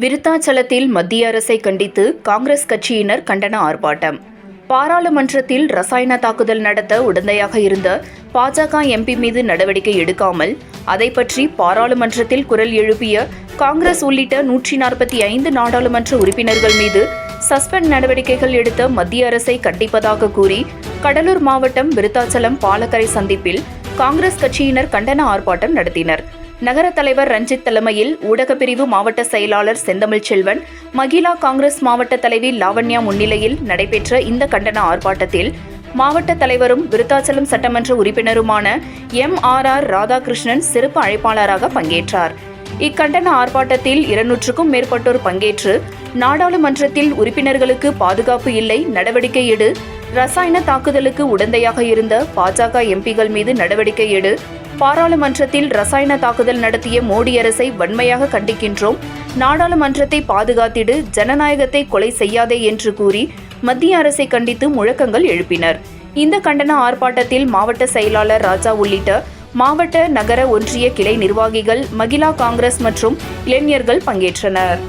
விருத்தாச்சலத்தில் மத்திய அரசை கண்டித்து காங்கிரஸ் கட்சியினர் கண்டன ஆர்ப்பாட்டம். பாராளுமன்றத்தில் ரசாயன தாக்குதல் நடத்த உடந்தையாக இருந்த பாஜக எம்பி மீது நடவடிக்கை எடுக்காமல் அதை பற்றி பாராளுமன்றத்தில் குரல் எழுப்பிய காங்கிரஸ் உள்ளிட்ட 145 நாடாளுமன்ற உறுப்பினர்கள் மீது சஸ்பெண்ட் நடவடிக்கைகள் எடுத்த மத்திய அரசை கண்டிப்பதாக கூறி கடலூர் மாவட்டம் விருத்தாச்சலம் பாலக்கரை சந்திப்பில் காங்கிரஸ் கட்சியினர் கண்டன ஆர்ப்பாட்டம் நடத்தினர். நகர தலைவர் ரஞ்சித் தலைமையில் ஊடகப்பிரிவு மாவட்ட செயலாளர் செந்தமிழ் செல்வன், மகிழா காங்கிரஸ் மாவட்ட தலைவி லாவண்யா முன்னிலையில் நடைபெற்ற இந்த கண்டன ஆர்ப்பாட்டத்தில் மாவட்ட தலைவரும் விருத்தாச்சலம் சட்டமன்ற உறுப்பினருமான MRR ராதாகிருஷ்ணன் சிறப்பு அழைப்பாளராக பங்கேற்றார். இக்கண்டன ஆர்ப்பாட்டத்தில் 200க்கும் மேற்பட்டோர் பங்கேற்று நாடாளுமன்றத்தில் உறுப்பினர்களுக்கு பாதுகாப்பு இல்லை, நடவடிக்கை எடு, ரசாயன தாக்குதலுக்கு உடந்தையாக இருந்த பாஜக எம்பிகள் மீது நடவடிக்கை எடு, பாராளுமன்றத்தில் ரசாயன தாக்குதல் நடத்திய மோடி அரசை வன்மையாக கண்டிக்கின்றோம், நாடாளுமன்றத்தை பாதுகாத்திடு, ஜனநாயகத்தை கொலை செய்யாதே என்று கூறி மத்திய அரசை கண்டித்து முழக்கங்கள் எழுப்பினர். இந்த கண்டன ஆர்ப்பாட்டத்தில் மாவட்ட செயலாளர் ராஜா உள்ளிட்ட மாவட்ட, நகர, ஒன்றிய கிளை நிர்வாகிகள், மகிழா காங்கிரஸ் மற்றும் இளைஞர்கள் பங்கேற்றனர்.